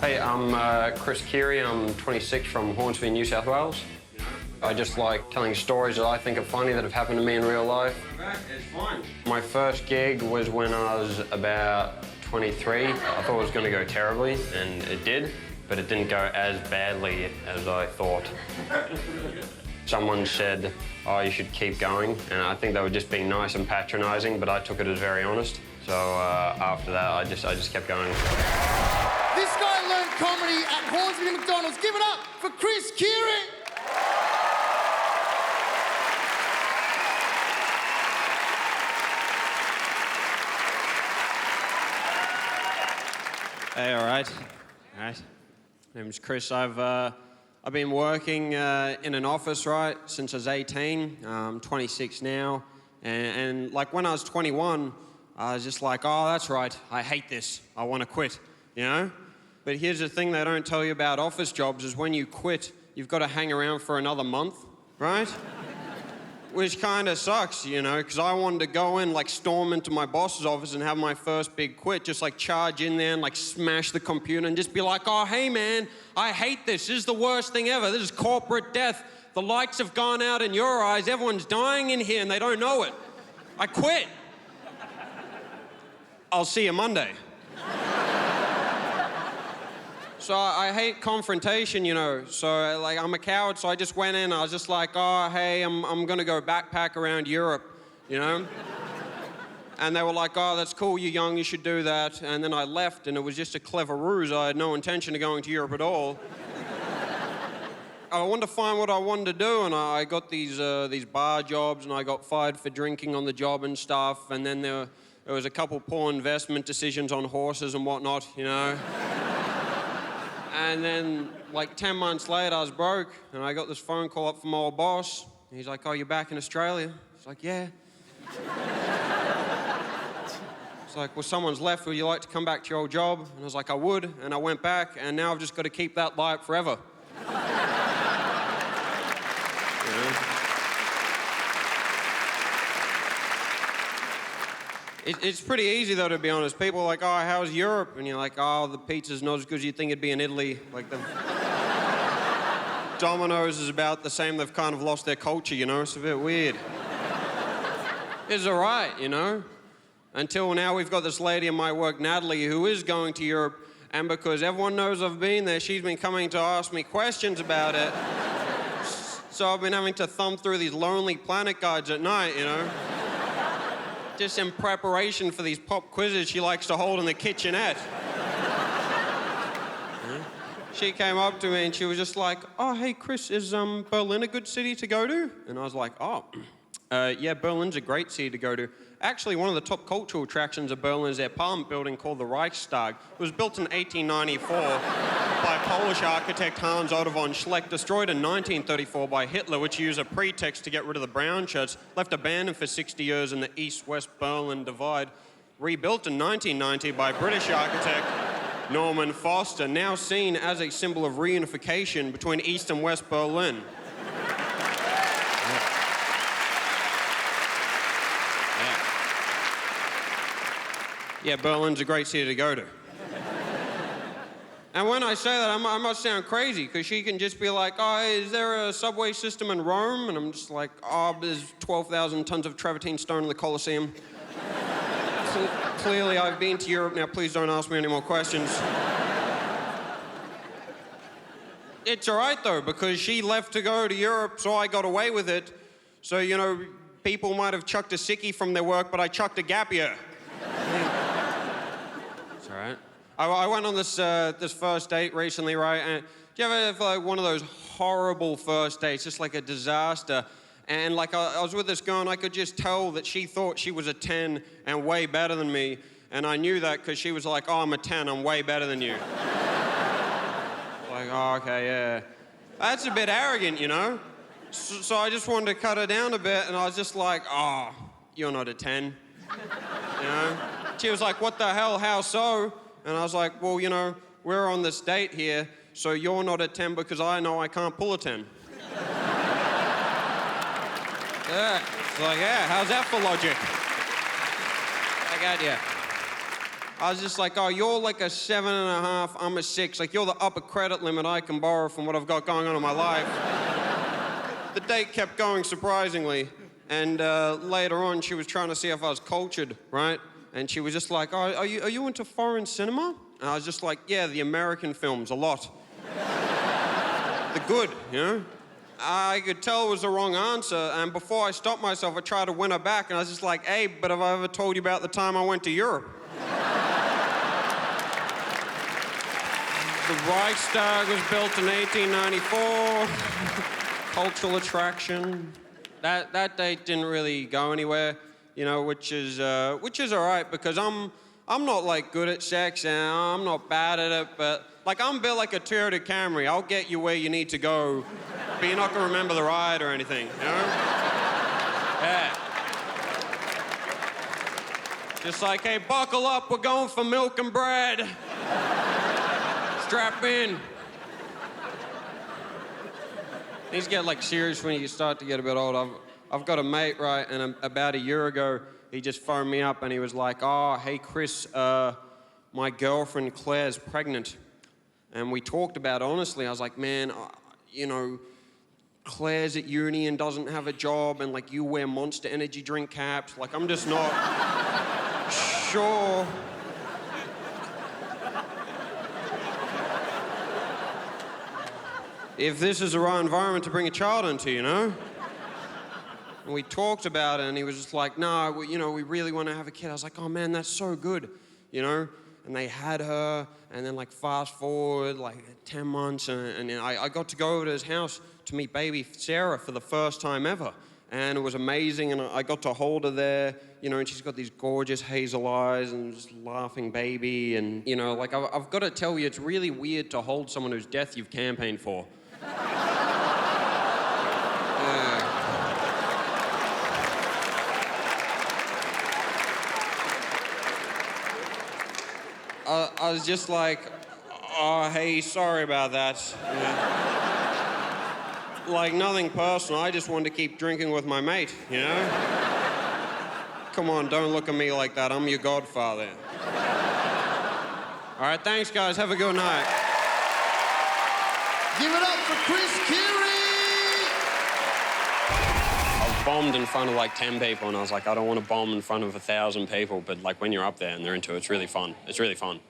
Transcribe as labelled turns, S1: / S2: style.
S1: Hey, I'm Chris Kearey. I'm 26 from Hornsby, New South Wales. I just like telling stories that I think are funny that have happened to me in real life.
S2: It's fine.
S1: My first gig was when I was about 23. I thought it was going to go terribly, and it did, but it didn't go as badly as I thought. Someone said, oh, you should keep going, and I think they were just being nice and patronising, but I took it as very honest. So after that, I just kept going.
S3: This guy learned comedy at Hornsby McDonald's. Give it up for Chris Kearey.
S2: Hey, all right. My name's Chris. I've been working in an office, right, since I was 18. I'm 26 now. And like when I was 21, I was just like, oh, that's right. I hate this. I want to quit, you know? But here's the thing they don't tell you about office jobs is when you quit, you've got to hang around for another month, right? Which kind of sucks, you know, because I wanted to go in, like, storm into my boss's office and have my first big quit, just, like, charge in there and, like, smash the computer and just be like, oh, hey, man, I hate this. This is the worst thing ever. This is corporate death. The lights have gone out in your eyes. Everyone's dying in here and they don't know it. I quit. I'll see you Monday. So I hate confrontation, you know, so like I'm a coward, so I just went in, I was just like, oh, hey, I'm gonna go backpack around Europe, you know? And they were like, oh, that's cool, you're young, you should do that. And then I left, and it was just a clever ruse. I had no intention of going to Europe at all. I wanted to find what I wanted to do, and I got these bar jobs, and I got fired for drinking on the job and stuff, and then there was a couple poor investment decisions on horses and whatnot, you know? And then, like, 10 months later, I was broke, and I got this phone call up from my old boss. He's like, oh, you're back in Australia? It's like, yeah. It's like, well, someone's left. Would you like to come back to your old job? And I was like, I would, and I went back, and now I've just got to keep that light forever. You know? It's pretty easy, though, to be honest. People are like, oh, how's Europe? And you're like, oh, the pizza's not as good as you'd think it'd be in Italy. Like, the Domino's is about the same. They've kind of lost their culture, you know? It's a bit weird. It's all right, you know? Until now, we've got this lady in my work, Natalie, who is going to Europe, and because everyone knows I've been there, she's been coming to ask me questions about it. So I've been having to thumb through these Lonely Planet guides at night, you know? Just in preparation for these pop quizzes she likes to hold in the kitchenette. She came up to me and she was just like, oh, hey, Chris, is Berlin a good city to go to? And I was like, oh, yeah, Berlin's a great city to go to. Actually, one of the top cultural attractions of Berlin is their parliament building called the Reichstag. It was built in 1894 by Polish architect Hans Otto von Schleck, destroyed in 1934 by Hitler, which used a pretext to get rid of the brown shirts, left abandoned for 60 years in the East-West Berlin divide, rebuilt in 1990 by British architect Norman Foster, now seen as a symbol of reunification between East and West Berlin. Yeah, Berlin's a great city to go to. And when I say that, I must sound crazy, because she can just be like, oh, is there a subway system in Rome? And I'm just like, oh, there's 12,000 tons of travertine stone in the Colosseum. Clearly, I've been to Europe. Now, please don't ask me any more questions. It's all right, though, because she left to go to Europe, so I got away with it. So, you know, people might have chucked a sickie from their work, but I chucked a gap year. It's all right. I went on this first date recently, right? And do you ever have like one of those horrible first dates, just like a disaster? And like I was with this girl, and I could just tell that she thought she was a 10 and way better than me. And I knew that because she was like, oh, I'm a 10, I'm way better than you. Like, oh, okay, yeah. That's a bit arrogant, you know? So I just wanted to cut her down a bit, and I was just like, oh, you're not a 10. You know? She was like, what the hell, how so? And I was like, well, you know, we're on this date here, so you're not a 10 because I know I can't pull a 10. Yeah, it's like, yeah, how's that for logic? I got you. I was just like, oh, you're like a 7.5, I'm a 6. Like, you're the upper credit limit I can borrow from what I've got going on in my life. The date kept going, surprisingly. And later on, she was trying to see if I was cultured, right? And she was just like, oh, are you into foreign cinema? And I was just like, yeah, the American films, a lot. The good, you know? I could tell it was the wrong answer, and before I stopped myself, I tried to win her back, and I was just like, hey, but have I ever told you about the time I went to Europe? The Reichstag was built in 1894. Cultural attraction. That date didn't really go anywhere, you know, which is all right, because I'm not like good at sex, and I'm not bad at it, but like I'm built like a Toyota Camry. I'll get you where you need to go, but you're not gonna remember the ride or anything, you know? Yeah. Just like, hey, buckle up, we're going for milk and bread. Strap in. Things get like serious when you start to get a bit old. I've got a mate, right, and about a year ago, he just phoned me up and he was like, oh, hey, Chris, my girlfriend Claire's pregnant. And we talked about it honestly. I was like, man, you know, Claire's at uni and doesn't have a job, and like you wear Monster Energy drink caps. Like, I'm just not sure. If this is the right environment to bring a child into, you know? And we talked about it, and he was just like, no, we really want to have a kid. I was like, oh man, that's so good, you know? And they had her, and then like fast forward, like 10 months, and I got to go over to his house to meet baby Sarah for the first time ever. And it was amazing, and I got to hold her there, you know, and she's got these gorgeous hazel eyes and just laughing baby, and, you know, like I've got to tell you, it's really weird to hold someone whose death you've campaigned for. I was just like, oh, hey, sorry about that. Yeah. Like, nothing personal. I just wanted to keep drinking with my mate, you know? Come on, don't look at me like that. I'm your godfather. All right, thanks, guys. Have a good night.
S3: Give it up for Chris Kearey!
S1: I've bombed in front of like 10 people, and I was like, I don't want to bomb in front of 1,000 people, but like when you're up there and they're into it, it's really fun. It's really fun.